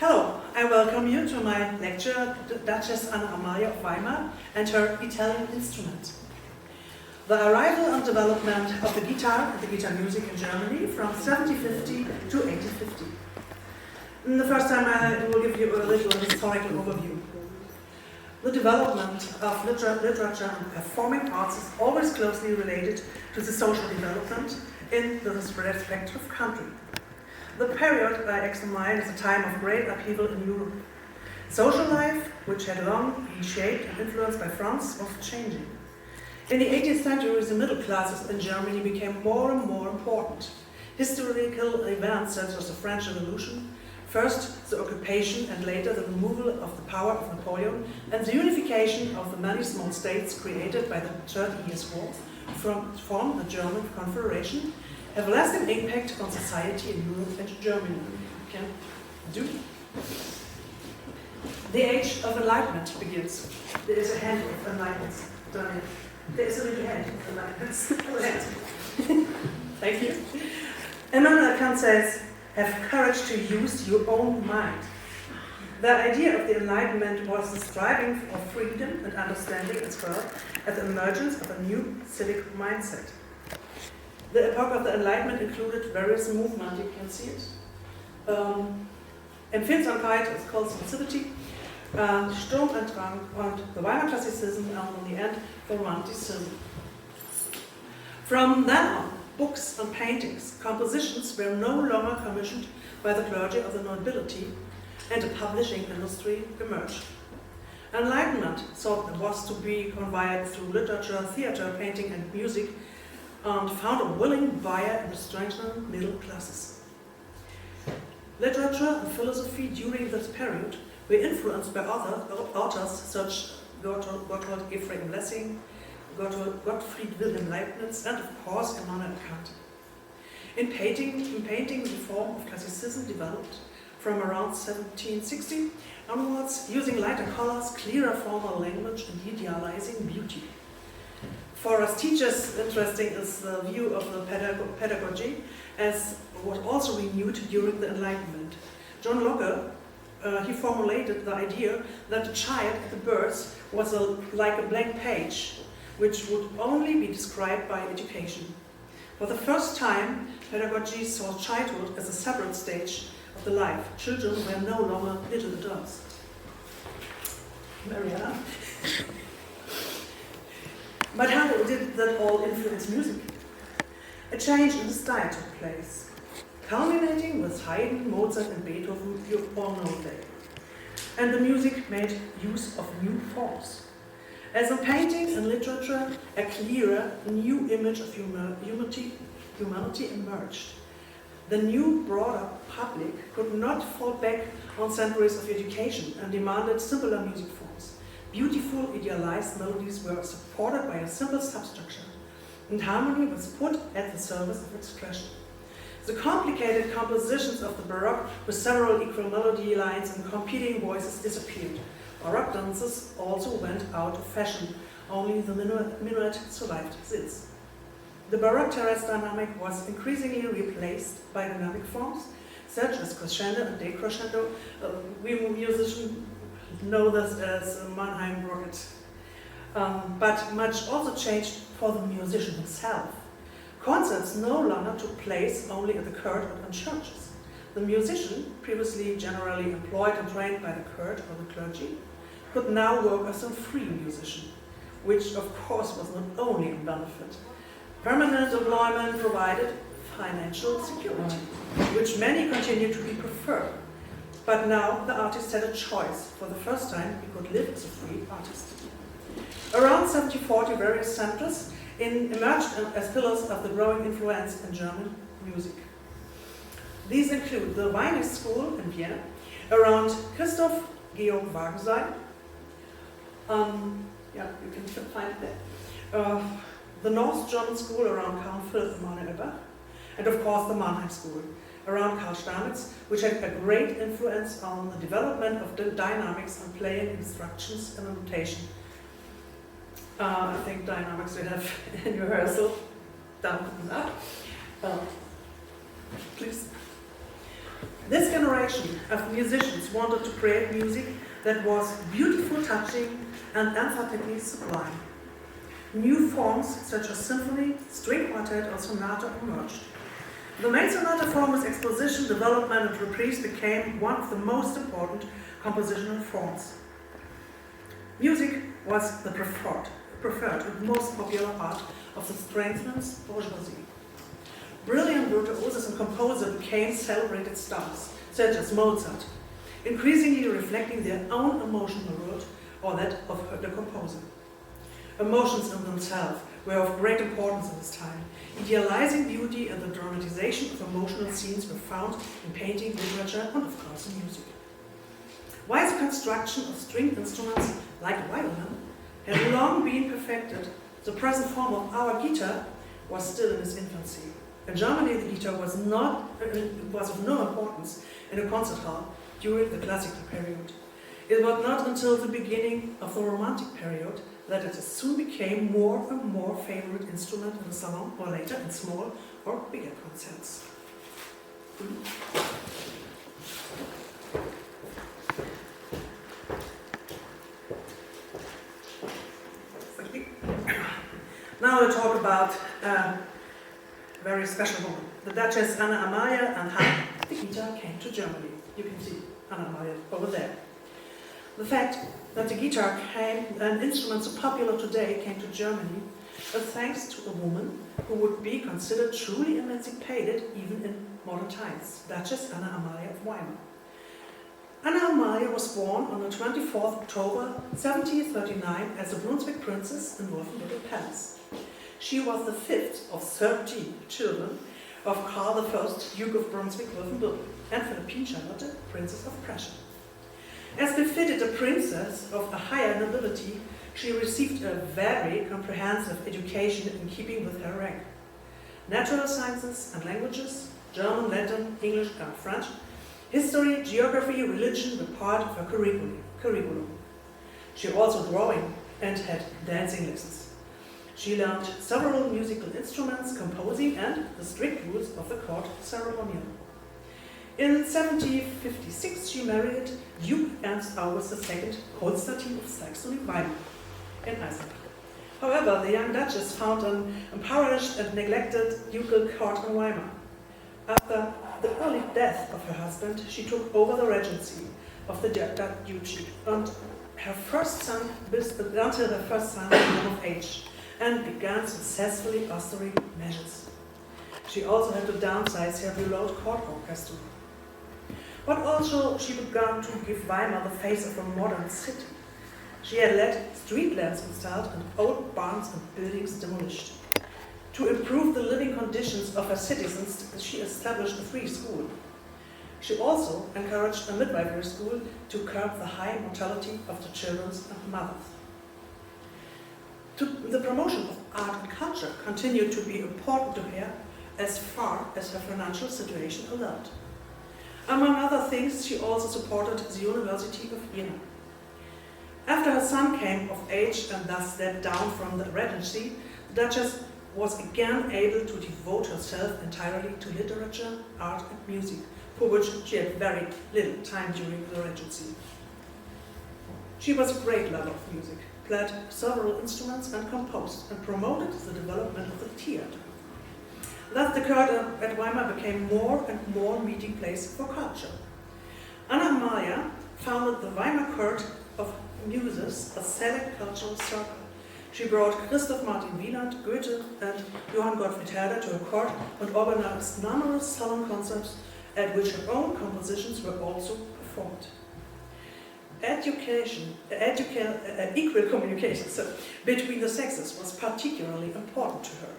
Hello, I welcome you to my lecture, Duchess Amalia of Weimar and her Italian instrument. The arrival and development of the guitar and the guitar music in Germany from 1750 to 1850. The first time I will give you a little historical overview. The development of literature and performing arts is always closely related to the social development in the respective country. The period I examine is a time of great upheaval in Europe. Social life, which had long been shaped and influenced by France, was changing. In the 18th century, the middle classes in Germany became more and more important. Historical events such as the French Revolution, first the occupation and later the removal of the power of Napoleon, and the unification of the many small states created by the 30 Years' War, formed the German Confederation, have lasting impact on society in Europe and Germany. Can do. The age of enlightenment begins. There is a hand of enlightenment. There is a little hand of enlightenment. Thank you. Immanuel Kant says, have courage to use your own mind. The idea of the Enlightenment was the striving for freedom and understanding as well as the emergence of a new civic mindset. The epoch of the Enlightenment included various movements, you can see it. Empfindsamkeit is called sensitivity, Sturm und Drang, and the Weimar Classicism, and in the end, the Romanticism. From then on, books and paintings, compositions were no longer commissioned by the clergy or the nobility, and a publishing industry emerged. Enlightenment thought it was to be conveyed through literature, theater, painting, and music, and found a willing buyer in the strengthened middle classes. Literature and philosophy during this period were influenced by other authors such as Gotthold Ephraim Lessing, Gottfried Wilhelm Leibniz, and of course Immanuel Kant. In painting, the form of classicism developed from around 1760 onwards, using lighter colors, clearer formal language, and idealizing beauty. For us teachers, interesting is the view of the pedagogy, as was also renewed during the Enlightenment. John Locke, he formulated the idea that the child at the birth was like a blank page, which would only be described by education. For the first time, pedagogy saw childhood as a separate stage of the life. Children were no longer little adults. Mariana? But how did that all influence music? A change in the style took place, culminating with Haydn, Mozart, and Beethoven, you all know they. And the music made use of new forms. As in painting and literature, a clearer, new image of humanity emerged. The new, broader public could not fall back on centuries of education and demanded simpler music forms. Beautiful, idealized melodies were supported by a simple substructure, and harmony was put at the service of expression. The complicated compositions of the Baroque with several equal melody lines and competing voices disappeared. Baroque dances also went out of fashion. Only the minuet survived this. The Baroque terrace dynamic was increasingly replaced by dynamic forms, such as crescendo and decrescendo. We musicians know this as Mannheim rocket. But much also changed for the musician himself. Concerts no longer took place only at the court or in churches. The musician, previously generally employed and trained by the court or the clergy, could now work as a free musician, which of course was not only a benefit. Permanent employment provided financial security, which many continued to be preferred. But now the artist had a choice. For the first time, he could live as a free artist. Around 1740, various centers emerged as pillars of the growing influence in German music. These include the Weimar School in Vienna, around Christoph Georg Wagenseil. You can find it there. The North German School around Karl Philipp Emanuel Bach, and of course the Mannheim School around Karl Stamitz, which had a great influence on the development of the dynamics and playing instructions and notation. I think dynamics we have in rehearsal down up. Please. This generation of musicians wanted to create music that was beautiful, touching, and emphatically sublime. New forms such as symphony, string quartet, or sonata emerged. The main sonata form as exposition, development, and reprise became one of the most important compositional forms. Music was the preferred and most popular art of the tradesmen's bourgeoisie. Brilliant virtuosos and composers became celebrated stars, such as Mozart, increasingly reflecting their own emotional world or that of the composer. Emotions in themselves were of great importance in this time. Idealizing beauty and the dramatization of emotional scenes were found in painting, literature, and of course in music. While the construction of stringed instruments like the violin had long been perfected, the present form of our guitar was still in its infancy. In Germany, the guitar was of no importance in a concert hall during the classical period. It was not until the beginning of the Romantic period that it soon became more and more favorite instrument in the salon, or later in small or bigger concerts. Now we'll talk about a very special woman. The Duchess Anna Amalia and how the guitar came to Germany. You can see Anna Amalia over there. The fact that the guitar an instrument so popular today, came to Germany is thanks to a woman who would be considered truly emancipated even in modern times, Duchess Anna Amalia of Weimar. Anna Amalia was born on the 24th October 1739 as a Brunswick princess in Wolfenbüttel Palace. She was the fifth of 13 children of Karl I, Duke of Brunswick-Wolfenbüttel, and Philippine Charlotte, Princess of Prussia. As befitted a princess of a higher nobility, she received a very comprehensive education in keeping with her rank. Natural sciences and languages, German, Latin, English, and French, history, geography, religion were part of her curriculum. She also drawing and had dancing lessons. She learned several musical instruments, composing, and the strict rules of the court ceremonial. In 1756, she married Duke Ernst August II, Constantine of Saxony-Weimar, in Eisenach. However, the young Duchess found an impoverished and neglected ducal court in Weimar. After the early death of her husband, she took over the regency of the duchy and her first son, until her first son came of age, and began successfully austere measures. She also had to downsize her beloved court orchestra. But also she began to give Weimar the face of a modern city. She had let street lamps installed and old barns and buildings demolished. To improve the living conditions of her citizens, she established a free school. She also encouraged a midwifery school to curb the high mortality of the children and mothers. The promotion of art and culture continued to be important to her as far as her financial situation allowed. Among other things, she also supported the University of Vienna. After her son came of age and thus stepped down from the regency, the Duchess was again able to devote herself entirely to literature, art, and music, for which she had very little time during the regency. She was a great lover of music, played several instruments, and composed and promoted the development of the theatre. Thus, the court at Weimar became more and more meeting place for culture. Anna Amalia founded the Weimar Court of Muses, a select cultural circle. She brought Christoph Martin Wieland, Goethe, and Johann Gottfried Herder to her court and organized numerous salon concerts at which her own compositions were also performed. Equal communication between the sexes was particularly important to her.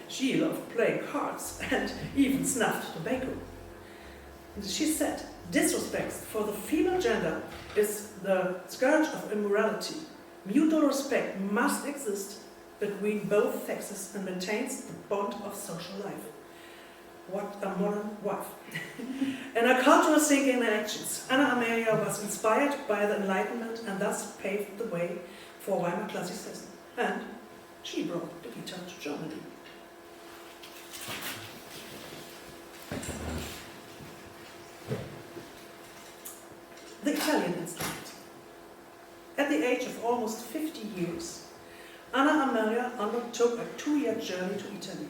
She loved playing cards and even snuffed tobacco. She said, "Disrespect for the female gender is the scourge of immorality. Mutual respect must exist between both sexes and maintains the bond of social life." What a modern wife. In her cultural thinking and actions, Anna Amalia was inspired by the Enlightenment and thus paved the way for Weimar Classicism. And she brought the guitar to Germany. the Italian instrument. At the age of almost 50 years, Anna Amalia undertook a 2-year journey to Italy.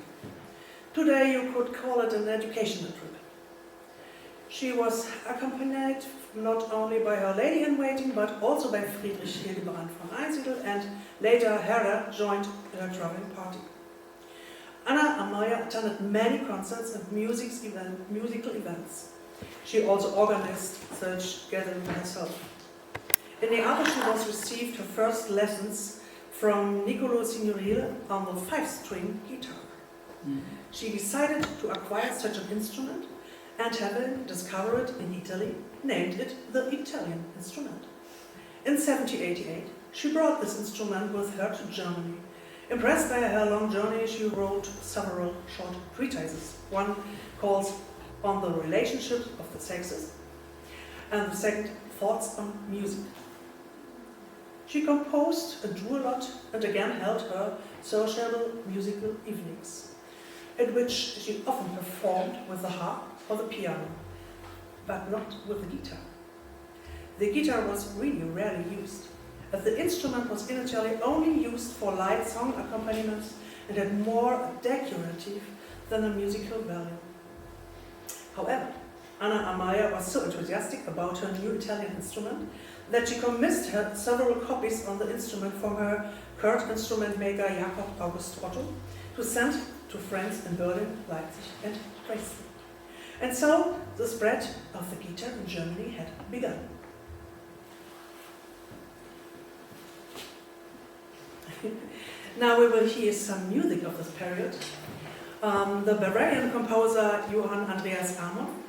Today you could call it an educational trip. She was accompanied not only by her lady-in-waiting, but also by Friedrich Hildebrand von Einsiedel, and later Herder joined her traveling party. Anna Amalia attended many concerts and musical events. She also organized such gatherings herself. In Neapel she was received her first lessons from Niccolo Signorile on the 5-string guitar. She decided to acquire such an instrument, and having discovered it in Italy, named it the Italian instrument. In 1788, she brought this instrument with her to Germany. Impressed by her long journey, she wrote several short treatises. One called On the Relationships of the Sexes, and the second, Thoughts on Music. She composed and drew a lot, and again held her sociable musical evenings, at which she often performed with the harp or the piano, but not with the guitar. The guitar was really rarely used, as the instrument was initially only used for light song accompaniments and had more a decorative than a musical value. However, Anna Amalia was so enthusiastic about her new Italian instrument that she commissioned her several copies on the instrument from her court instrument maker Jakob August Otto to send to friends in Berlin, Leipzig and Dresden. And so the spread of the guitar in Germany had begun. Now we will hear some music of this period. The Bavarian composer Johann Andreas Amon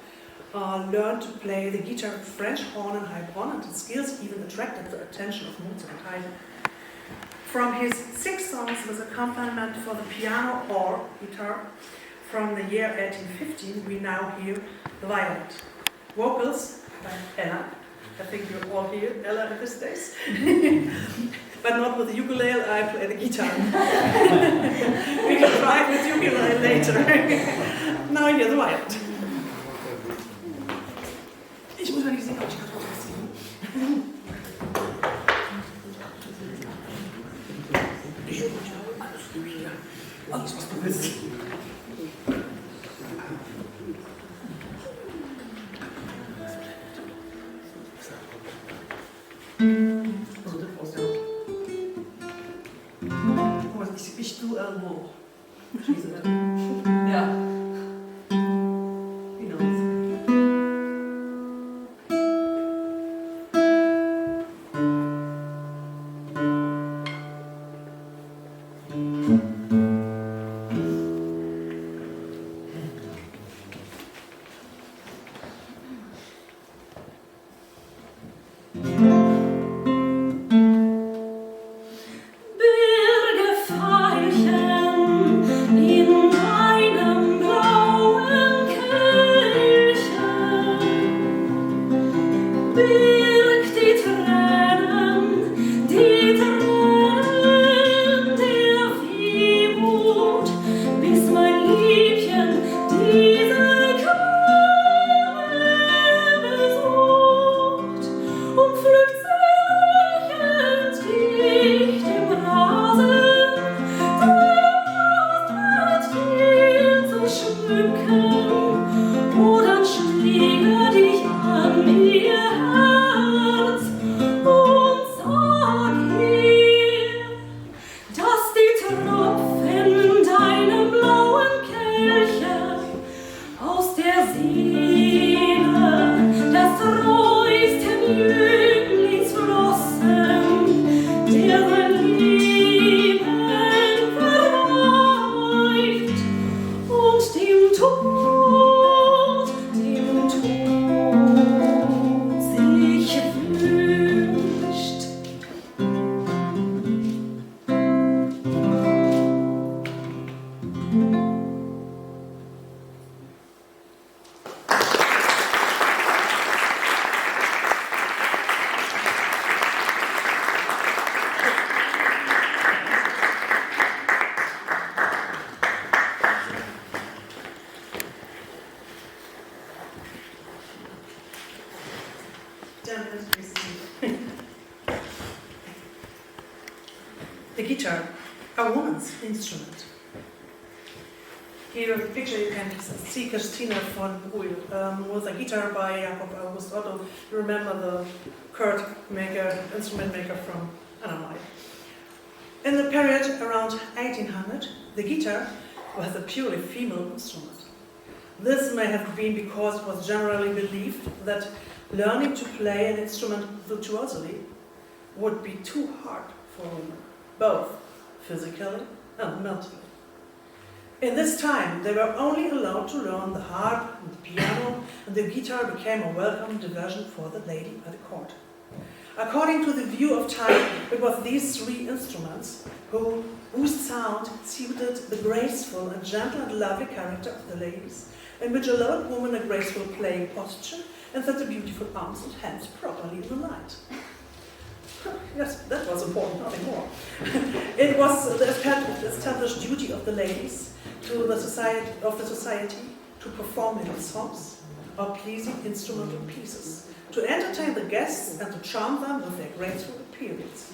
learned to play the guitar, French horn and Heilbronn, and his skills even attracted the attention of Mozart and Haydn. From his 6 songs with accompaniment for the piano or guitar from the year 1815, we now hear the Havelland. Vocals by Ella. I think you all hear Ella in these days. But not with the ukulele, I play the guitar. We can try it with ukulele later. Now hear the Havelland. Ich muss mal nicht singen, aber ich kann trotzdem singen. Alles, was du willst. Also, das war's ja. Oh, ich do elbow. Ja. Berge Veilchen in deinem the guitar, a woman's instrument. Here in the picture you can see Christina von Brühl with a guitar by Jakob August Otto. You remember the chord maker, instrument maker from Amalia. In the period around 1800, the guitar was a purely female instrument. This may have been because it was generally believed that learning to play an instrument virtuosely would be too hard for women, both physically and mentally. In this time, they were only allowed to learn the harp and the piano, and the guitar became a welcome diversion for the lady at the court. According to the view of time, it was these three instruments whose sound suited the graceful and gentle and lovely character of the ladies, and which allowed women a graceful playing posture and set the beautiful arms and hands properly in the light. Yes, that was important, nothing more. It was the established duty of the ladies to the society to perform little songs or pleasing instrumental pieces, to entertain the guests and to charm them with their graceful appearance.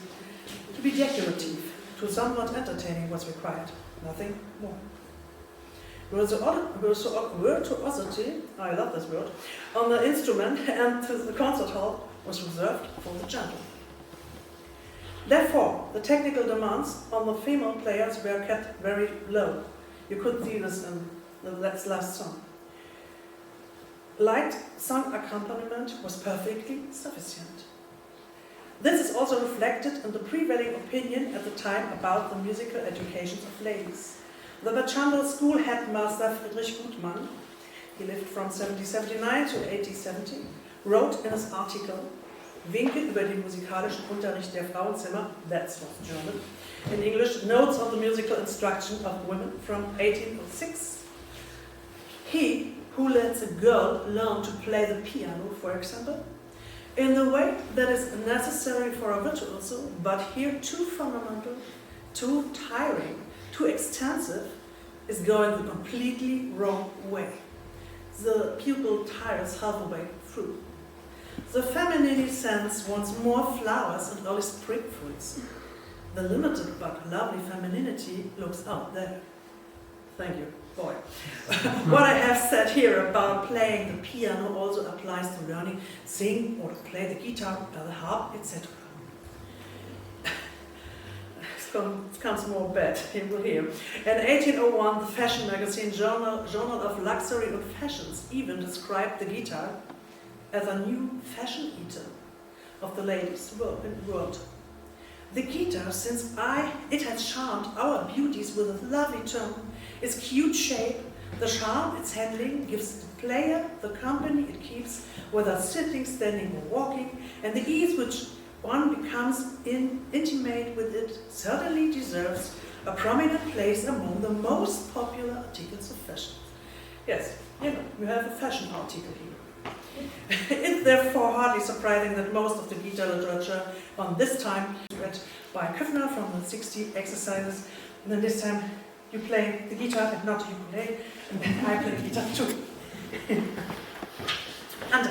To be decorative, to somewhat entertaining was required, nothing more. Virtuosity, I love this word, on the instrument and the concert hall was reserved for the gentlemen. Therefore, the technical demands on the female players were kept very low. You could see this in the last song. Light song accompaniment was perfectly sufficient. This is also reflected in the prevailing opinion at the time about the musical educations of ladies. The Bergamo school headmaster Friedrich Gutmann, he lived from 1779 to 1870, wrote in his article Winke über den musikalischen Unterricht der Frauenzimmer, that's was German, in English, Notes on the Musical Instruction of Women from 1806. He who lets a girl learn to play the piano, for example, in the way that is necessary for a virtuoso, but here too fundamental, too tiring, too extensive, is going the completely wrong way. The pupil tires halfway through. The feminine sense wants more flowers and early spring fruits. The limited but lovely femininity looks out there. Thank you, boy. What I have said here about playing the piano also applies to learning, sing or to play the guitar or the harp, etc. It comes more bad, you will hear. In 1801, the fashion magazine Journal of Luxury and Fashions even described the guitar as a new fashion eater of the ladies' world. The guitar, since it has charmed our beauties with a lovely tone, its cute shape, the charm its handling gives the player the company it keeps, whether sitting, standing or walking, and the ease which one becomes intimate with it certainly deserves a prominent place among the most popular articles of fashion. Yes, you have a fashion article here. It's therefore hardly surprising that most of the guitar literature on this time is read by Küffner from the 60 exercises, and then this time you play the guitar and not ukulele, and then I play guitar too. And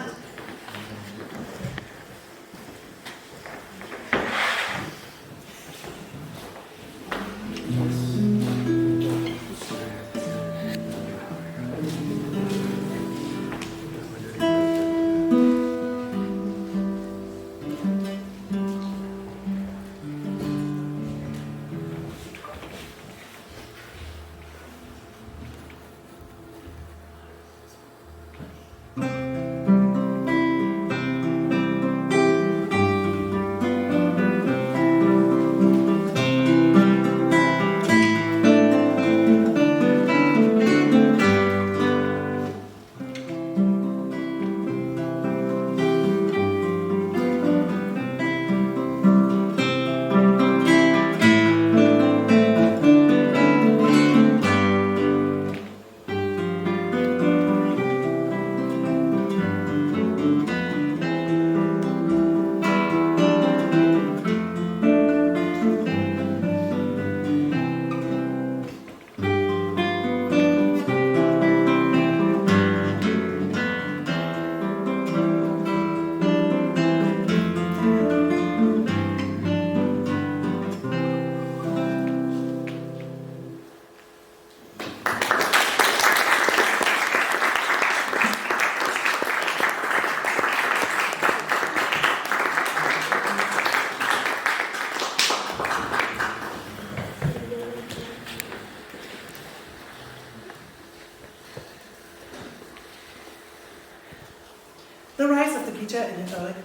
guitar in the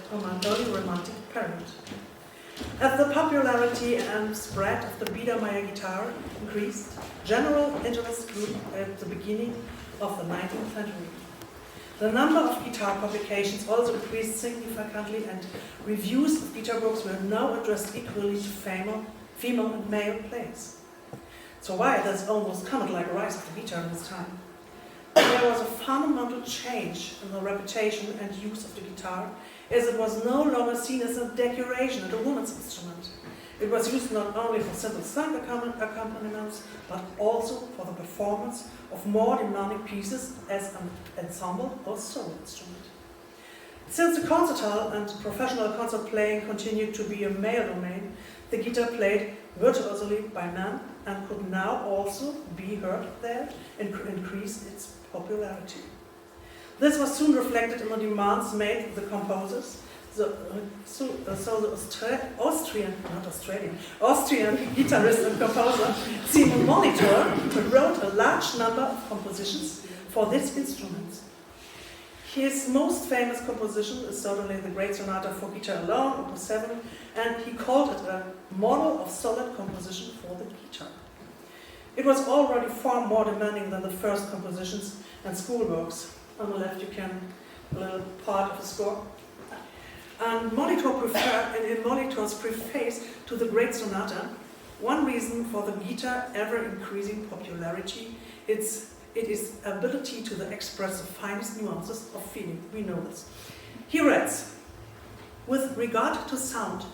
early Romantic period. As the popularity and spread of the Biedermeier guitar increased, general interest grew at the beginning of the 19th century. The number of guitar publications also increased significantly, and reviews of guitar books were now addressed equally to female and male players. So why does almost come like a rise of the guitar in this time? There was a fundamental change in the reputation and use of the guitar, as it was no longer seen as a decoration and a woman's instrument. It was used not only for simple song accompaniments, but also for the performance of more demanding pieces as an ensemble or solo instrument. Since the concert hall and professional concert playing continued to be a male domain, the guitar played virtuosely by men and could now also be heard there and increase its popularity. This was soon reflected in the demands made to the composers. The Austrian guitarist and composer Simon Molitor wrote a large number of compositions for this instrument. His most famous composition is certainly the Great Sonata for Guitar Alone, Opus 7, and he called it a model of solid composition for the guitar. It was already far more demanding than the first compositions and schoolworks. On the left you can a little part of the score. And in Molitor's preface to the Great Sonata, one reason for the guitar ever-increasing popularity is its ability to express the finest nuances of feeling. We know this. He writes, "With regard to sound,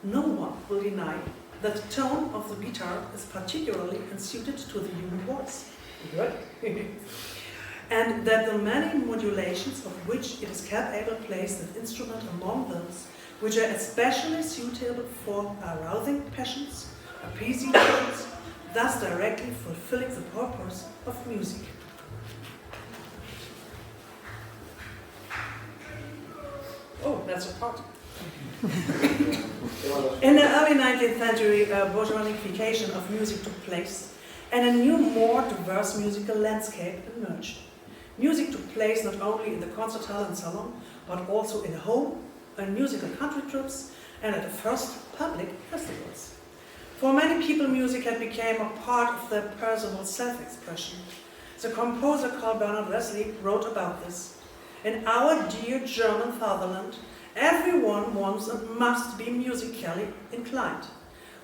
no one will deny that the tone of the guitar is particularly suited to the human voice, and that the many modulations of which it is capable place the instrument among those which are especially suitable for arousing passions, appeasing feelings, thus directly fulfilling the purpose of music." Oh, that's a part. In the early 19th century, a bourgeoisification of music took place, and a new, more diverse musical landscape emerged. Music took place not only in the concert hall and salon, but also in home, in musical country trips, and at the first public festivals. For many people, music had become a part of their personal self-expression. The composer Carl Bernhard Wesley wrote about this. "In our dear German fatherland, everyone wants and must be musically inclined.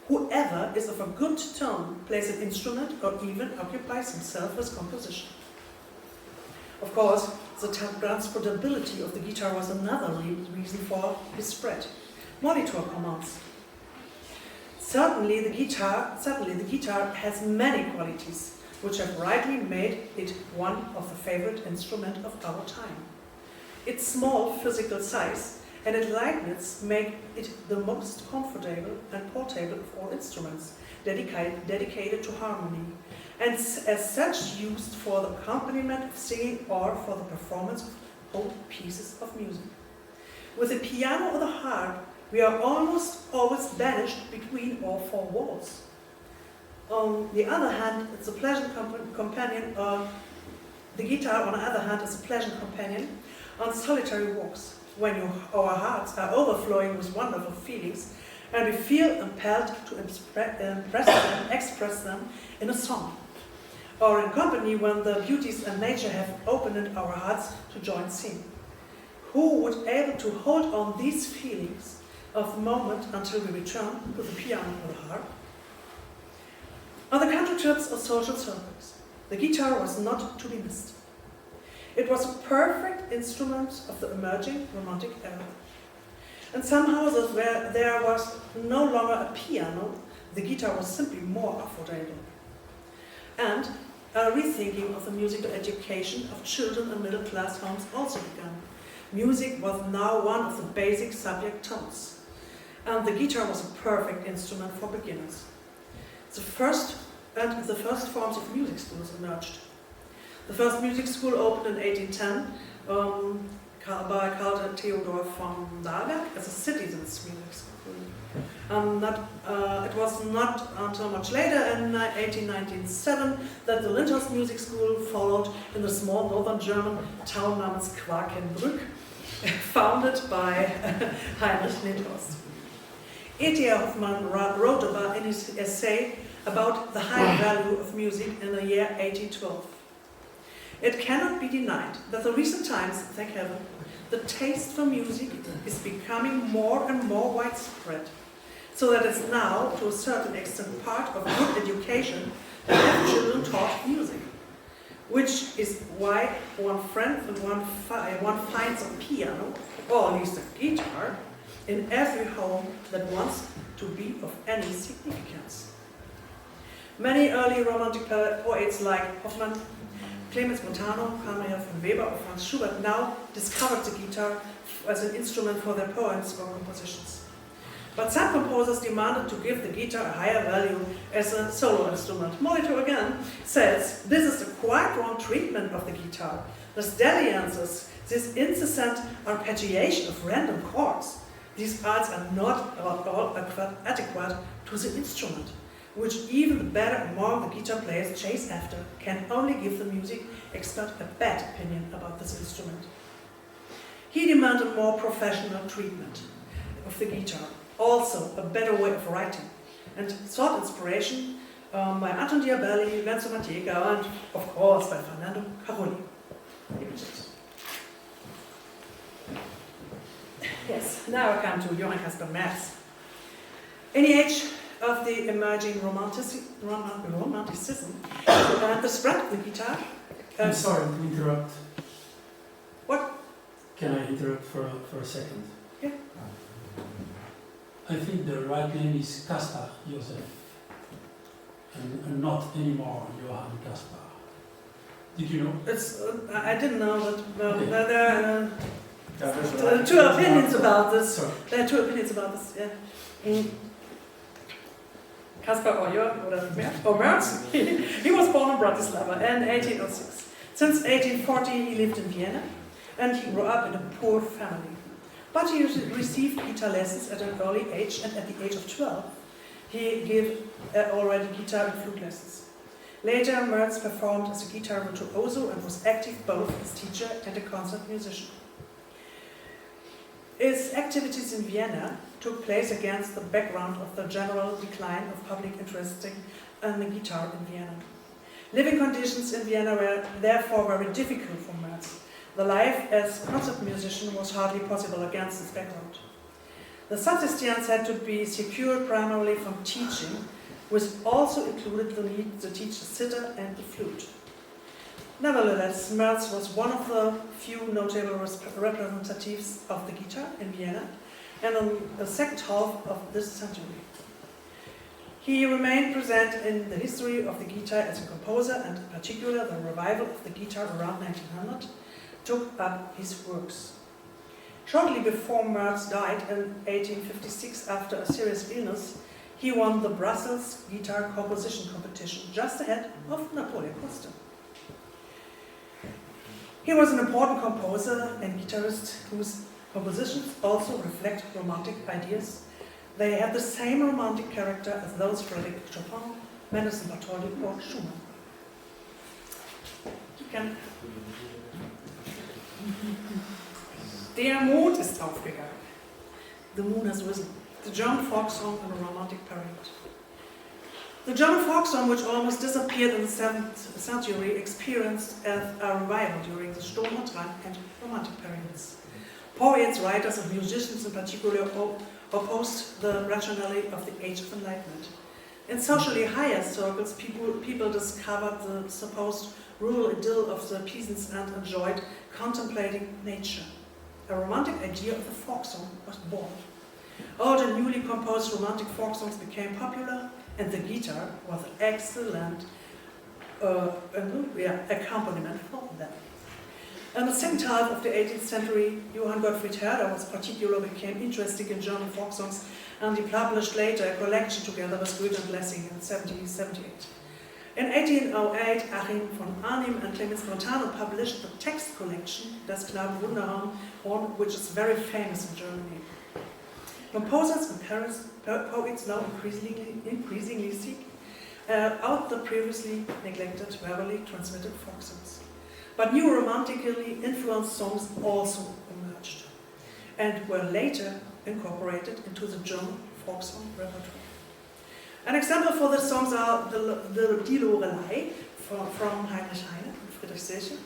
Whoever is of a good tone plays an instrument or even occupies himself with composition." Of course, the transportability of the guitar was another reason for its spread. Molitor comments, Certainly the guitar has many qualities, which have rightly made it one of the favorite instruments of our time. Its small physical size and its lightness make it the most comfortable and portable of all instruments dedicated to harmony, and as such used for the accompaniment of singing or for the performance of whole pieces of music. With the piano or the harp, we are almost always banished between our four walls. On the other hand, it's a pleasant companion. The guitar, on the other hand, is a pleasant companion on solitary walks, when our hearts are overflowing with wonderful feelings, and we feel impelled to express them in a song, or in company when the beauties of nature have opened our hearts to join sing. Who would able to hold on these feelings of the moment until we return to the piano or the harp? On the country trips or social circles, the guitar was not to be missed. It was a perfect instrument of the emerging Romantic era. In some houses where there was no longer a piano, the guitar was simply more affordable. And a rethinking of the musical education of children in middle-class homes also began. Music was now one of the basic subject tones, and the guitar was a perfect instrument for beginners. The first forms of music schools emerged. The first music school opened in 1810 by Karl Theodor von Dalberg as a citizens' music school. It was not until much later, in 1897, that the Lindhurst Music School followed in the small northern German town namens Quakenbrück, founded by Heinrich Nidhorst. E.T.A. Hoffmann wrote about in his essay about the high value of music in the year 1812. It cannot be denied that the recent times, thank heaven, the taste for music is becoming more and more widespread, so that it's now, to a certain extent, part of good education to have children taught music, which is why one finds a piano, or at least a guitar, in every home that wants to be of any significance. Many early Romantic poets like Hoffmann, Clemens Montano, Heinrich von Weber, or Franz Schubert now discovered the guitar as an instrument for their poems or compositions. But some composers demanded to give the guitar a higher value as a solo instrument. Molitor again says, this is the quite wrong treatment of the guitar. The dalliances, this incessant arpeggiation of random chords, these arts are not at all adequate to the instrument, which even the better among the guitar players chase after, can only give the music expert a bad opinion about this instrument. He demanded more professional treatment of the guitar, also a better way of writing, and sought inspiration by Anton Diabelli, Lorenzo Matejka, and of course by Fernando Caroli. Yes, now I come to Johann Caspar Merz. In the age of the emerging romanticism, the spread of the guitar. I'm sorry to interrupt. What? Can I interrupt for a second? Yeah. I think the right name is Caspar Josef, and not anymore Johann Caspar. Did you know? It's, I didn't know that. Okay. There are two opinions about this. Sorry. There are two opinions about this. Yeah. Caspar or Merz, he was born in Bratislava in 1806. Since 1840 he lived in Vienna, and he grew up in a poor family. But he received guitar lessons at an early age, and at the age of 12 he gave already guitar and flute lessons. Later Merz performed as a guitar virtuoso and was active both as teacher and a concert musician. His activities in Vienna took place against the background of the general decline of public interest in the guitar in Vienna. Living conditions in Vienna were therefore very difficult for Merz. The life as concert musician was hardly possible against this background. The subsistence had to be secured primarily from teaching, which also included the need to teach the sitar and the flute. Nevertheless, Merz was one of the few notable representatives of the guitar in Vienna and in the second half of this century. He remained present in the history of the guitar as a composer, and in particular the revival of the guitar around 1900 took up his works. Shortly before Merz died in 1856 after a serious illness, he won the Brussels Guitar Composition Competition, just ahead of Napoleon Costa. He was an important composer and guitarist whose compositions also reflect romantic ideas. They have the same romantic character as those of Frédéric Chopin, Mendelssohn Bartholdy, or Schumann. Der Mond ist aufgegangen. The moon has risen. The German folk song and a romantic period. The German folk song, which almost disappeared in the 7th century, experienced a revival during the Sturm und Drang and romantic periods. Poets, writers, and musicians in particular opposed the rationality of the Age of Enlightenment. In socially higher circles, people discovered the supposed rural idyll of the peasants and enjoyed contemplating nature. A romantic idea of the folk song was born. Old and newly composed romantic folk songs became popular, and the guitar was an excellent accompaniment for them. In the second half of the 18th century, Johann Gottfried Herder was particularly became interested in German folk songs, and he published later a collection together with Goethe and Lessing in 1778. In 1808, Achim von Arnim and Clemens Montano published the text collection Das Knaben Wunderhorn, which is very famous in Germany. Composers and poets now increasingly seek out the previously neglected, verbally transmitted folk songs. But new romantically influenced songs also emerged. and were later incorporated into the German folk song repertoire. An example for the songs are the Die Lorelei from Heinrich Heine and Friedrich Seche,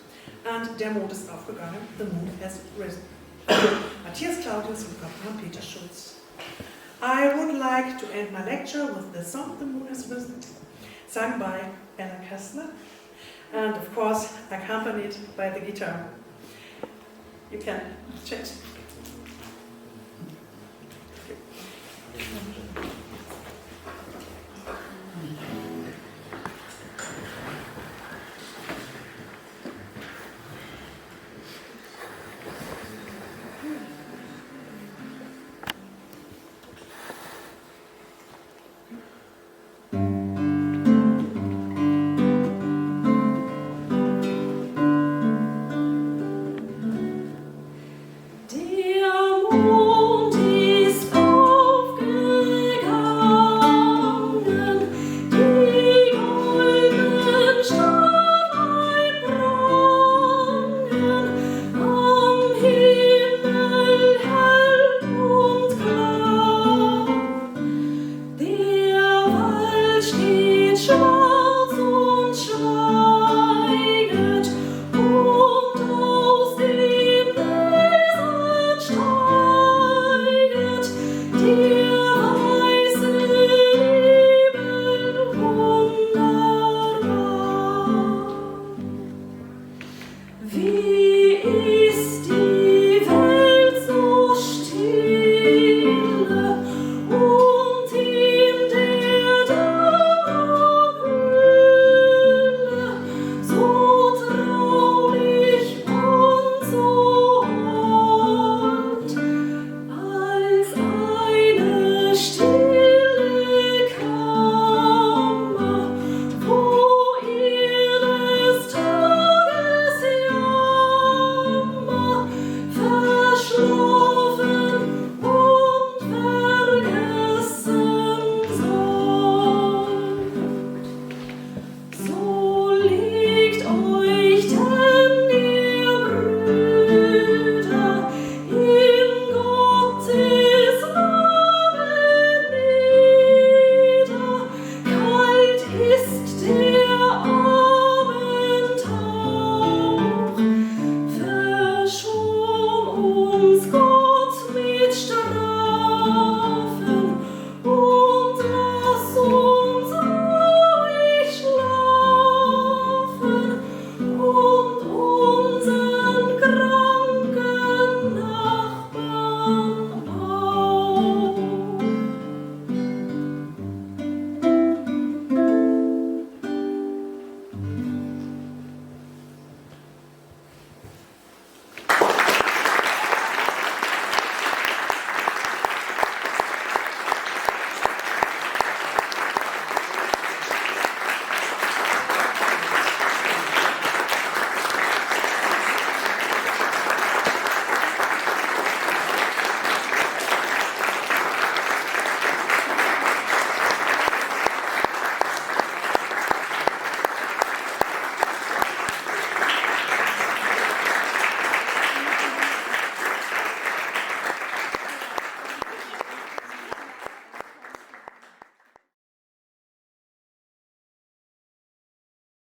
and Der Mond ist aufgegangen, The Moon Has Risen. Matthias Claudius and Peter Schulz. I would like to end my lecture with the song The Moon Has Risen, sung by Ella Kessler, and of course accompanied by the guitar. You can check.